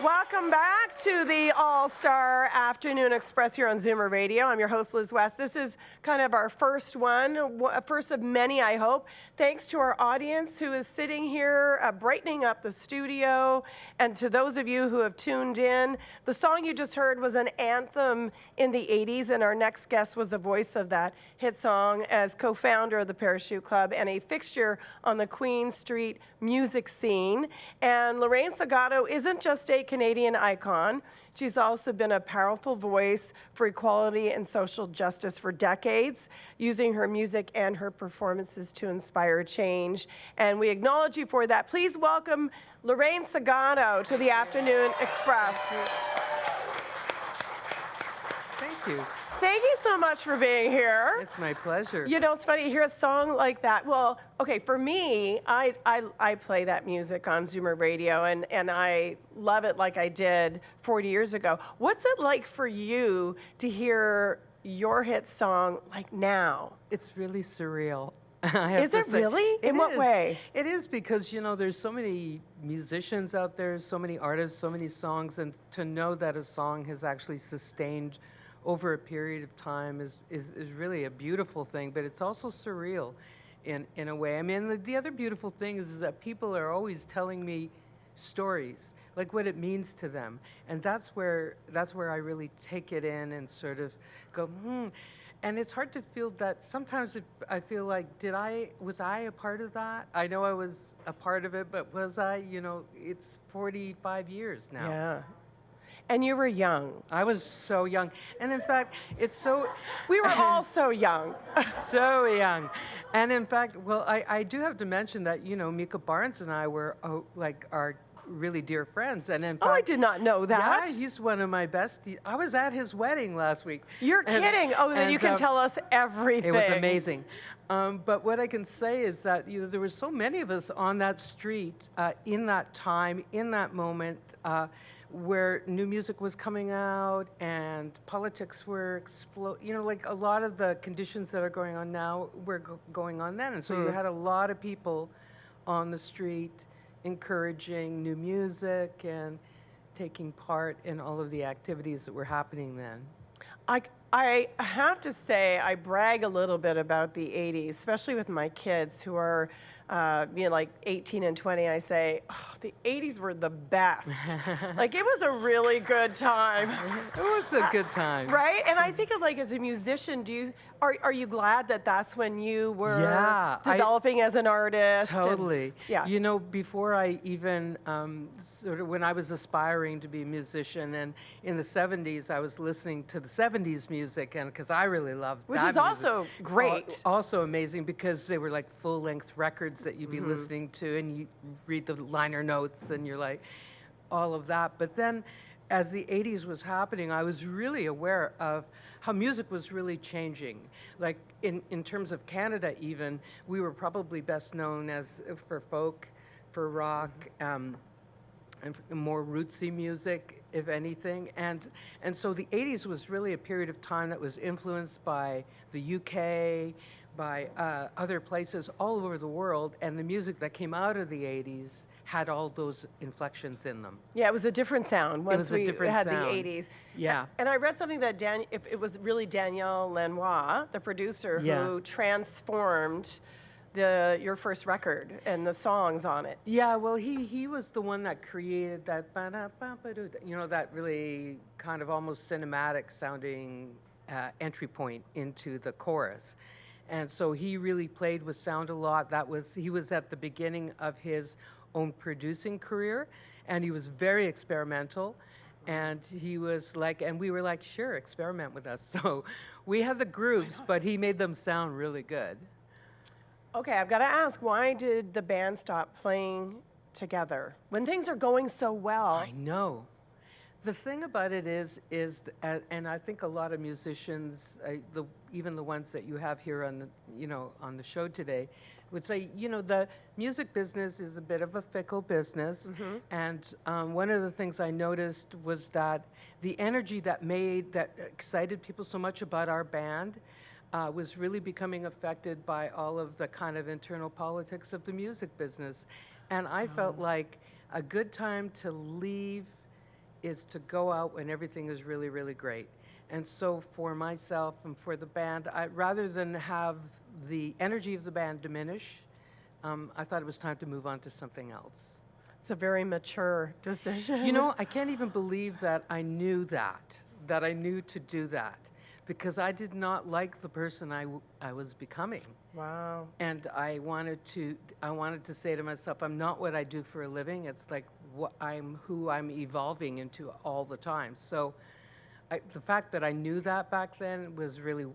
Welcome back to the All-Star Afternoon Express here on Zoomer Radio. I'm your host, Liz West. This is kind of our first one, first of many, I hope. Thanks to our audience who is sitting here brightening up the studio. And to those of you who have tuned in, the song you just heard was an anthem in the 80s, and our next guest was the voice of that hit song as co-founder of the Parachute Club and a fixture on the Queen Street music scene. And Lorraine Segato isn't just a Canadian icon. She's also been a powerful voice for equality and social justice for decades, using her music and her performances to inspire change. And we acknowledge you for that. Please welcome Lorraine Segato to the Afternoon Express. Thank you. Thank you so much for being here. It's my pleasure. You know, it's funny to hear a song like that. Well, okay, for me, I play that music on Zoomer Radio, and I love it like I did 40 years ago. What's it like for you to hear your hit song like now? It's really surreal. Is it really? In what way? It is because, you know, there's so many musicians out there, so many artists, so many songs, and to know that a song has actually sustained over a period of time is really a beautiful thing, but it's also surreal in a way. I mean, the other beautiful thing is that people are always telling me stories, like what it means to them. And that's where I really take it in and sort of go, And it's hard to feel that sometimes I feel like, was I a part of that? I know I was a part of it, but was I? You know, it's 45 years now. Yeah. And you were young. I was so young. And in fact, it's so... We were all so young. So young. And in fact, well, I do have to mention that, you know, Mika Barnes and I were, our really dear friends. And in fact... Oh, I did not know that. Yeah, he's one of my besties. I was at his wedding last week. You're kidding. Oh, then you can tell us everything. It was amazing. But what I can say is that, you know, there were so many of us on that street in that time, in that moment, where new music was coming out and politics were you know, like a lot of the conditions that are going on now were going on then. And so you had a lot of people on the street encouraging new music and taking part in all of the activities that were happening then. I have to say, I brag a little bit about the 80s, especially with my kids who are, you know, like 18 and 20. I say, oh, the 80s were the best. Like, it was a really good time. It was a good time. Right? And I think, like, as a musician, are you glad that that's when you were developing as an artist? Totally. Yeah. You know, before I even, sort of when I was aspiring to be a musician, and in the 70s, I was listening to the 70s music, and because I really loved that Which is also great. Also amazing because they were like full-length records that you'd be listening to, and you read the liner notes, and you're like, all of that. But then, as the 80s was happening, I was really aware of how music was really changing. Like in terms of Canada even, we were probably best known as for folk, for rock, and more rootsy music, if anything. And so the 80s was really a period of time that was influenced by the UK, by other places all over the world, and the music that came out of the 80s had all those inflections in them. Yeah, it was a different sound once we had the 80s. Yeah. And I read something that it was really Daniel Lanois, the producer, who transformed your first record and the songs on it. Yeah, well, he was the one that created that, you know, that really kind of almost cinematic sounding entry point into the chorus. And so he really played with sound a lot. He was at the beginning of his own producing career, and he was very experimental. And he was like, and we were like, sure, experiment with us. So we had the grooves, but he made them sound really good. Okay, I've got to ask, why did the band stop playing together when things are going so well? I know. The thing about it is, and I think a lot of musicians, even the ones that you have here on the show today, would say, you know, the music business is a bit of a fickle business, and one of the things I noticed was that the energy that excited people so much about our band was really becoming affected by all of the kind of internal politics of the music business, and I felt like a good time to leave is to go out when everything is really, really great. And so for myself and for the band, rather than have the energy of the band diminish, I thought it was time to move on to something else. It's a very mature decision. You know, I can't even believe that I knew that I knew to do that, because I did not like the person I was becoming. Wow. And I wanted to say to myself, I'm not what I do for a living. It's like who I'm evolving into all the time. So the fact that I knew that back then was really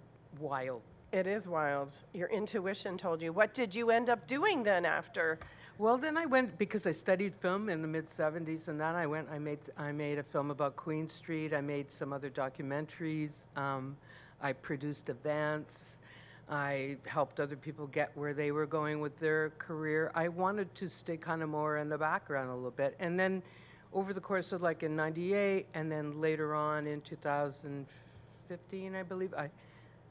wild. It is wild. Your intuition told you. What did you end up doing then after? Well, then I went, because I studied film in the mid-'70s, and then I made a film about Queen Street. I made some other documentaries. I produced events. I helped other people get where they were going with their career. I wanted to stay kind of more in the background a little bit. And then over the course of in 98, and then later on in 2015, I believe,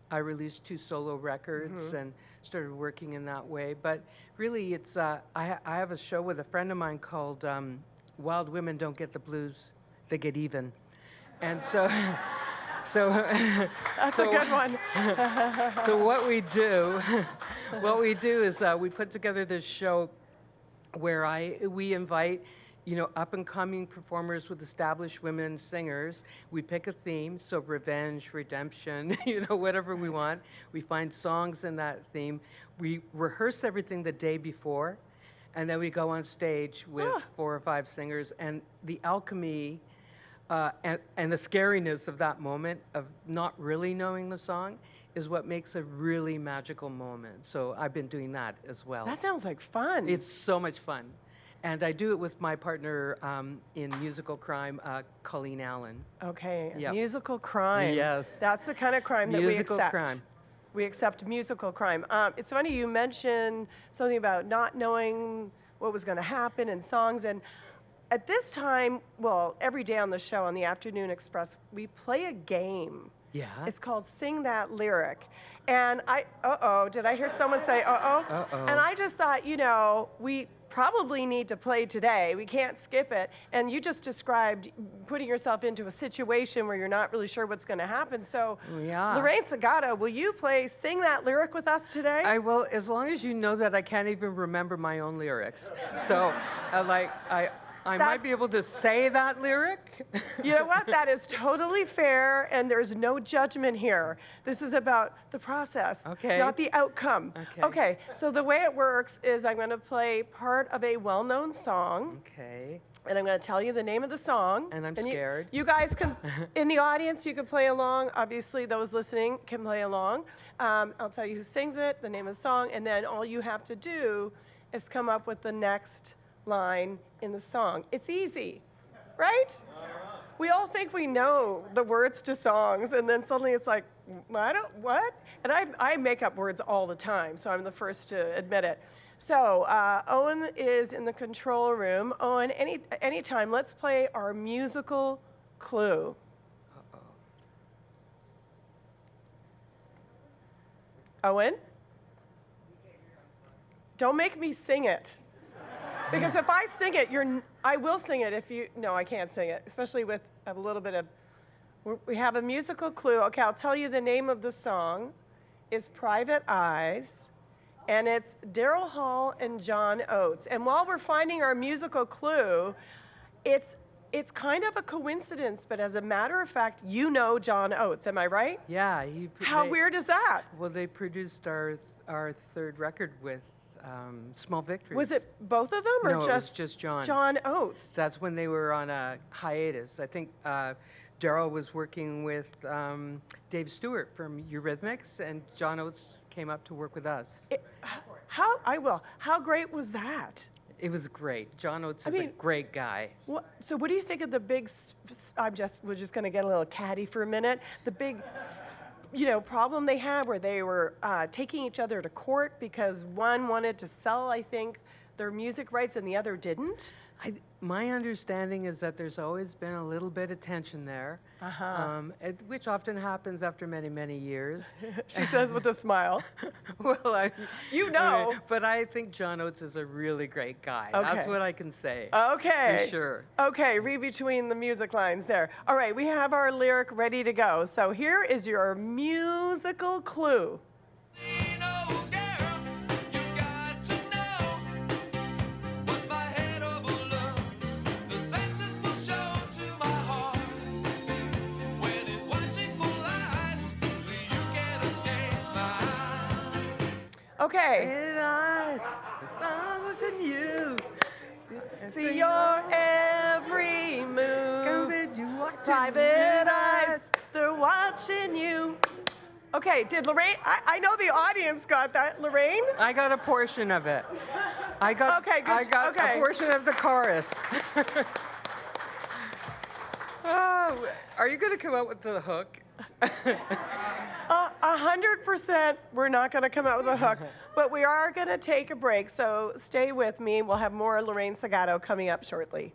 I released 2 solo records and started working in that way. But really, it's I have a show with a friend of mine called Wild Women Don't Get the Blues, They Get Even. And so That's a good one. so what we do is we put together this show where we invite up and coming performers with established women singers. We pick a theme, so revenge, redemption, whatever we want. We find songs in that theme. We rehearse everything the day before, and then we go on stage with 4 or 5 singers. And the alchemy and the scariness of that moment of not really knowing the song is what makes a really magical moment. So I've been doing that as well. That sounds like fun. It's so much fun. And I do it with my partner in musical crime, Colleen Allen. Okay, Yep. Musical crime. Yes. That's the kind of crime that we Musical accept. crime. We accept musical crime. It's funny, you mentioned something about not knowing what was going to happen in songs. And at this time, well, every day on the show, on the Afternoon Express, we play a game. Yeah. It's called Sing That Lyric. And did I hear someone say, uh-oh? And I just thought, we probably need to play today. We can't skip it. And you just described putting yourself into a situation where you're not really sure what's going to happen. So, Yeah. Lorraine Segato, will you Sing That Lyric with us today? I will, as long as you know that I can't even remember my own lyrics. So, I might be able to say that lyric. You know what? That is totally fair, and there's no judgment here. This is about the process, not the outcome. Okay, so the way it works is I'm going to play part of a well-known song. Okay. And I'm going to tell you the name of the song. And I'm scared. You guys can, in the audience, you can play along. Obviously, those listening can play along. I'll tell you who sings it, the name of the song, and then all you have to do is come up with the next line in the song. It's easy, right? We all think we know the words to songs, and then suddenly it's like, what? And I make up words all the time, so I'm the first to admit it. So Owen is in the control room. Owen, anytime, let's play our musical clue. Owen? Don't make me sing it. Because if I sing it, I will sing it if you, no, I can't sing it, especially with a little bit of, we have a musical clue. Okay, I'll tell you the name of the song is Private Eyes, and it's Daryl Hall and John Oates. And while we're finding our musical clue, it's kind of a coincidence, but as a matter of fact, you know John Oates, am I right? Yeah. How weird is that? Well, they produced our 3rd record with Small Victories. Was it both of them or No, just? it was just John. John Oates. That's when they were on a hiatus. I think Daryl was working with Dave Stewart from Eurythmics, and John Oates came up to work with us. How great was that? It was great. John Oates is a great guy. So what do you think of the big, we're just going to get a little catty for a minute, the big problem they had where they were taking each other to court because one wanted to sell, I think, their music rights and the other didn't? My understanding is that there's always been a little bit of tension there, which often happens after many, many years. She says with a smile. Well, You know. But I think John Oates is a really great guy. Okay. That's what I can say. Okay. For sure. Okay, read between the music lines there. All right, we have our lyric ready to go. So here is your musical clue. Okay. You. See your every move. Private eyes, they're watching you. Okay, did Lorraine, I know the audience got that. Lorraine? I got a portion of it. I got a portion of the chorus. Oh, are you going to come out with the hook? 100% we're not going to come out with a hook, but we are going to take a break, so stay with me. We'll have more Lorraine Segato coming up shortly.